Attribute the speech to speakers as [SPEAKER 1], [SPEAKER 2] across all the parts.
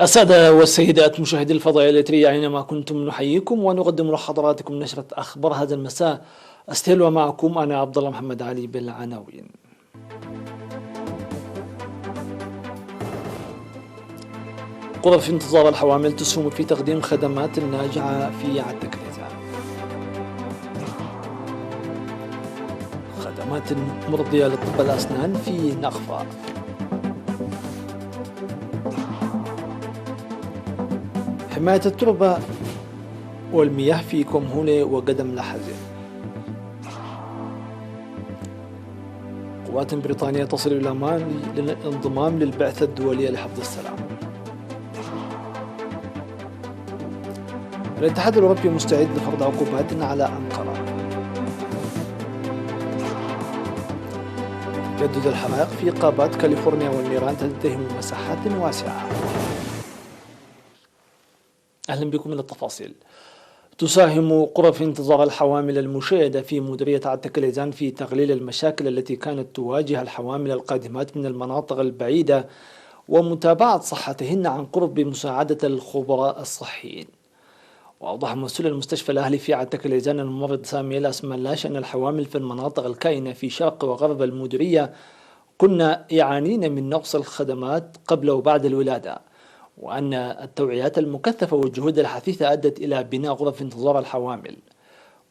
[SPEAKER 1] السادة والسيدات مشاهدي الفضائية الإثرية أينما كنتم نحييكم ونقدم لحضراتكم نشرة أخبار هذا المساء. استهلوا معكم أنا عبد الله محمد علي بالعناوين. قرى في انتظار الحوامل تسهم في تقديم خدمات ناجعة في عالتكليزان. خدمات مرضية لطب الأسنان في نخفة. حماية التربة والمياه في كومهولة وقدم لحزة. قوات بريطانية تصل إلى الانضمام للبعثة الدولية لحفظ السلام. الاتحاد الأوروبي مستعد لفرض عقوبات على أنقرة. تجدد الحرائق في غابات كاليفورنيا والنيران تلتهم مساحات واسعة. أهلا بكم من التفاصيل. تساهم قرى في انتظار الحوامل المشاهدة في مديرية عالتكليزان في تقليل المشاكل التي كانت تواجه الحوامل القادمات من المناطق البعيدة ومتابعة صحتهن عن قرب بمساعدة الخبراء الصحيين. وأوضح مسؤول المستشفى الأهلي في عالتكليزان الممرض سامي اسملاش أن الحوامل في المناطق الكائنة في شرق وغرب المديرية كنا يعانين من نقص الخدمات قبل وبعد الولادة، وأن التوعيات المكثفة والجهود الحثيثة أدت إلى بناء غرف انتظار الحوامل.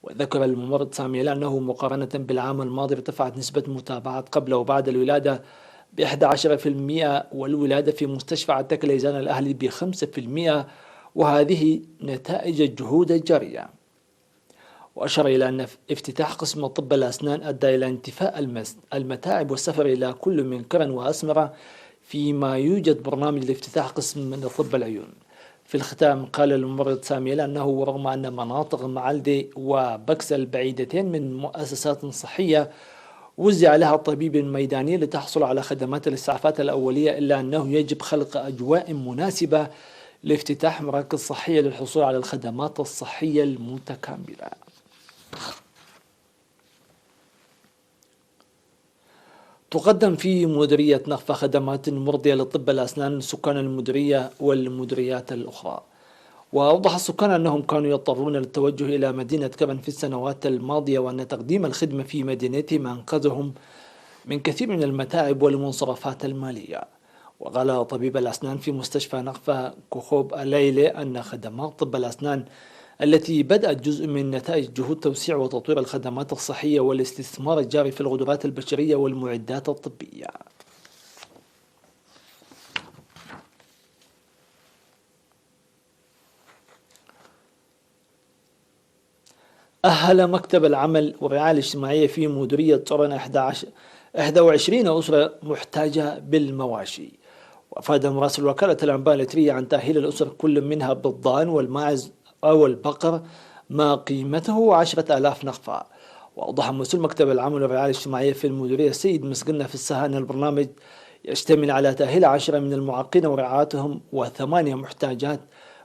[SPEAKER 1] وذكر الممرض سامي أنه مقارنة بالعام الماضي ارتفعت نسبة متابعة قبل وبعد الولادة ب11% والولادة في مستشفى عالتكليزان الأهلي ب5%، وهذه نتائج الجهود الجارية. وأشار إلى أن افتتاح قسم طب الأسنان أدى إلى انتفاء المتاعب والسفر إلى كل من كرن وأسمرة، فيما يوجد برنامج لافتتاح قسم من طب العيون. في الختام قال الممرض سامي أنه رغم أن مناطق معلدة وبكسل البعيدتين من مؤسسات صحية وزع لها الطبيب الميداني لتحصل على خدمات الإسعافات الأولية، إلا أنه يجب خلق أجواء مناسبة لافتتاح مراكز صحية للحصول على الخدمات الصحية المتكاملة. تقدم في مديرية نخفة خدمات مرضية لطب الأسنان لسكان المديرية والمديريات الأخرى. وأوضح السكان أنهم كانوا يضطرون للتوجه إلى مدينة كرن في السنوات الماضية، وأن تقديم الخدمة في مدينتهم أنقذهم من كثير من المتاعب والمنصرفات المالية. وقال طبيب الأسنان في مستشفى نخفة كوخوب الليلة أن خدمات طب الأسنان التي بدأت جزء من نتائج جهود توسيع وتطوير الخدمات الصحية والاستثمار الجاري في القدرات البشرية والمعدات الطبية. أهل مكتب العمل والرعاية الاجتماعية في مديرية طرن 21 أسرة محتاجة بالمواشي. وأفاد مراسل وكالة الأنباء الإثرية عن تأهيل الأسر كل منها بالضان والماعز أو البقر ما قيمته 10,000 نخفة. وأوضح مسؤول مكتب العمل والرعاية الاجتماعية في المديرية السيد مسقنا في السها أن البرنامج يشتمل على تأهيل 10 من المعاقين ورعايتهم و8 محتاجات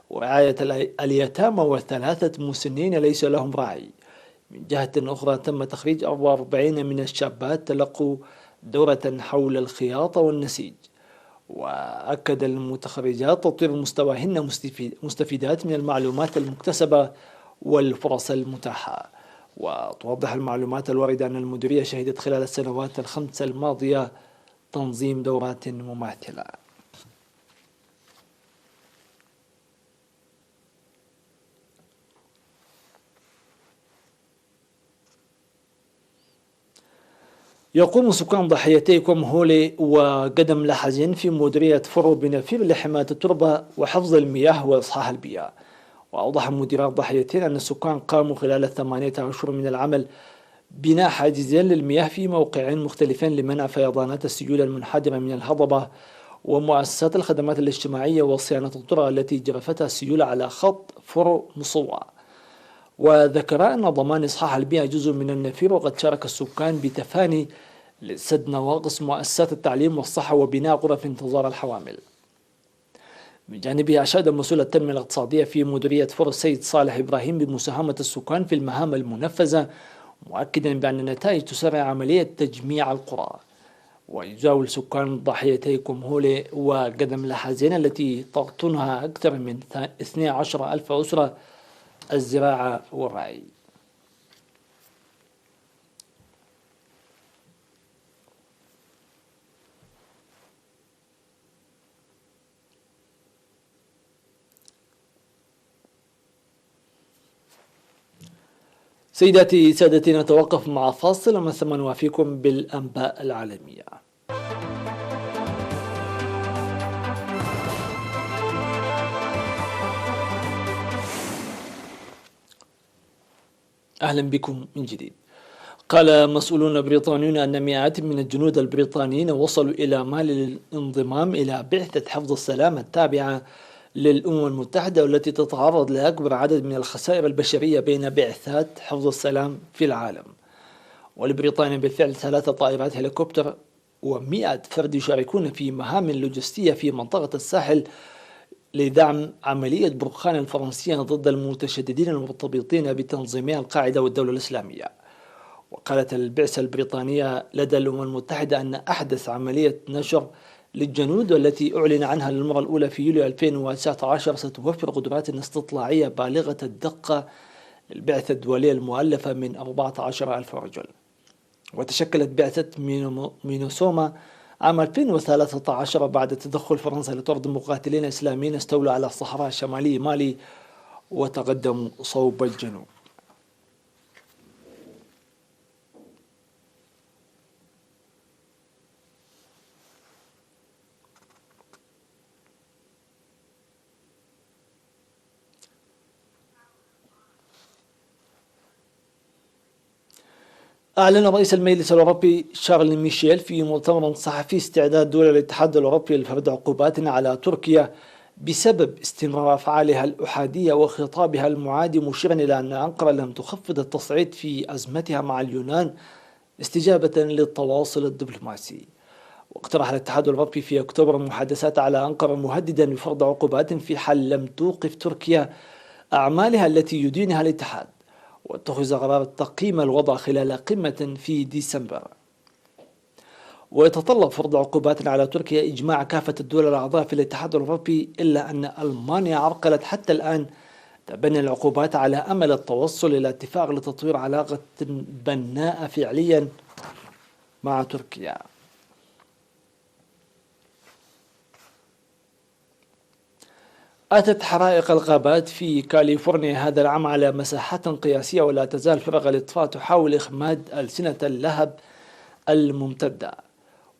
[SPEAKER 1] ورعاية اليتامى و3 مسنين ليس لهم راعي. من جهة أخرى تم تخريج 44 من الشابات تلقوا دورة حول الخياطة والنسيج. وأكد المتخرجات تطوير مستواهن مستفيدات من المعلومات المكتسبة والفرص المتاحة. وتوضح المعلومات الواردة أن المديرية شهدت خلال السنوات ال5 الماضية تنظيم دورات مماثلة. يقوم سكان ضحيتي كومهولة وقدم لحزين في مديرية فرو بنفير لحماية التربة وحفظ المياه وإصحاح البيئة. وأوضح مديرات ضحيتين أن السكان قاموا خلال 8 أشهر من العمل بناء حاجزين للمياه في موقعين مختلفين لمنع فيضانات السيول المنحدرة من الهضبة ومؤسسات الخدمات الاجتماعية وصيانة الطرق التي جرفتها السيول على خط فرو مصوى. وذكر أن ضمان إصحاح البيئة جزء من النفير، وقد شارك السكان بتفاني لسد نواقص مؤسسات التعليم والصحة وبناء غرف انتظار الحوامل. من جانبه أشاد مسؤول التنمية الاقتصادية في مديرية فرو السيد صالح إبراهيم بمساهمة السكان في المهام المنفذة، مؤكدا بأن النتائج تسرع عملية تجميع القرى. ويجاول سكان ضاحيتي كومهولي وقدم لحزين التي تقطنها أكثر من 12 ألف أسرة الزراعة والرعي. سيداتي سادتي، نتوقف مع فاصل ومن ثم نوافيكم بالأنباء العالمية. أهلا بكم من جديد. قال مسؤولون بريطانيون أن مئات من الجنود البريطانيين وصلوا إلى مالي للانضمام إلى بعثة حفظ السلام التابعة للأمم المتحدة، والتي تتعرض لأكبر عدد من الخسائر البشرية بين بعثات حفظ السلام في العالم. ولبريطانيا بالفعل 3 طائرات هليكوبتر و100 فرد يشاركون في مهام لوجستية في منطقة الساحل لدعم عملية برخان الفرنسية ضد المتشددين المرتبطين بتنظيمي القاعدة والدولة الإسلامية. وقالت البعثة البريطانية لدى الأمم المتحدة أن أحدث عملية نشر للجنود والتي أعلن عنها للمرة الأولى في يوليو 2019 ستوفر قدرات استطلاعية بالغة الدقة للبعثة الدولية المؤلفة من 14,000 رجل. وتشكلت بعثة مينوسوما عام 2013 بعد تدخل فرنسا لطرد مقاتلين إسلاميين استولوا على الصحراء الشمالي مالي وتقدموا صوب الجنوب. أعلن رئيس المجلس الأوروبي شارل ميشيل في مؤتمر صحفي استعداد دول الاتحاد الأوروبي لفرض عقوبات على تركيا بسبب استمرار أفعالها الأحادية وخطابها المعادي، مشيرا إلى أن أنقرة لم تخفض التصعيد في أزمتها مع اليونان استجابة للتواصل الدبلوماسي. واقترح الاتحاد الأوروبي في أكتوبر المحادثات على أنقرة مهددا بفرض عقوبات في حال لم توقف تركيا أعمالها التي يدينها الاتحاد. واتخذ قرار تقييم الوضع خلال قمة في ديسمبر. ويتطلب فرض عقوبات على تركيا إجماع كافة الدول الأعضاء في الاتحاد الأوروبي، إلا أن ألمانيا عرقلت حتى الآن تبني العقوبات على أمل التوصل إلى اتفاق لتطوير علاقة بناءة فعليا مع تركيا. أتت حرائق الغابات في كاليفورنيا هذا العام على مساحات قياسية، ولا تزال فرق الإطفاء تحاول إخماد ألسنة اللهب الممتدة.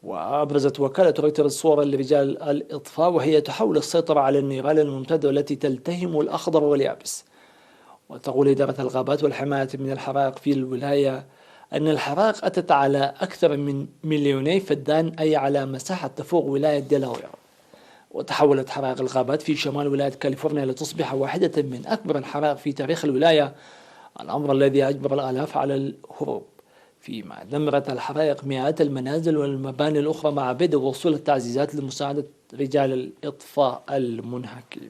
[SPEAKER 1] وأبرزت وكالة رويترز صورا لرجال الإطفاء وهي تحاول السيطرة على النيران الممتدة والتي تلتهم الأخضر واليابس. وتقول إدارة الغابات والحماية من الحرائق في الولاية أن الحرائق أتت على أكثر من 2,000,000 فدان، أي على مساحة تفوق ولاية ديلاوير. وتحولت حرائق الغابات في شمال ولاية كاليفورنيا لتصبح واحدة من أكبر الحرائق في تاريخ الولاية، الأمر الذي أجبر الآلاف على الهروب، فيما دمرت الحرائق مئات المنازل والمباني الأخرى مع بدء وصول التعزيزات لمساعدة رجال الإطفاء المنهكين.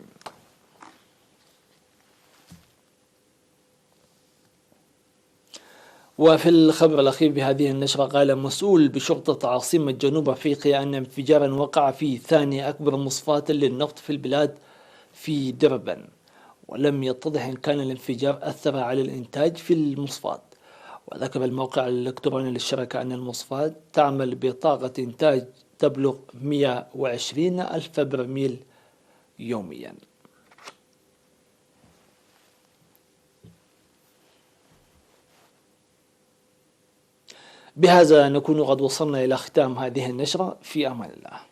[SPEAKER 1] وفي الخبر الأخير بهذه النشرة، قال مسؤول بشرطة عاصمة جنوب أفريقيا أن انفجارا وقع في ثاني أكبر مصفاة للنفط في البلاد في دربن، ولم يتضح إن كان الانفجار أثر على الإنتاج في المصفاة. وذكر الموقع الإلكتروني للشركة أن المصفاة تعمل بطاقة إنتاج تبلغ 120 ألف برميل يوميا. بهذا نكون قد وصلنا إلى ختام هذه النشرة، في أمان الله.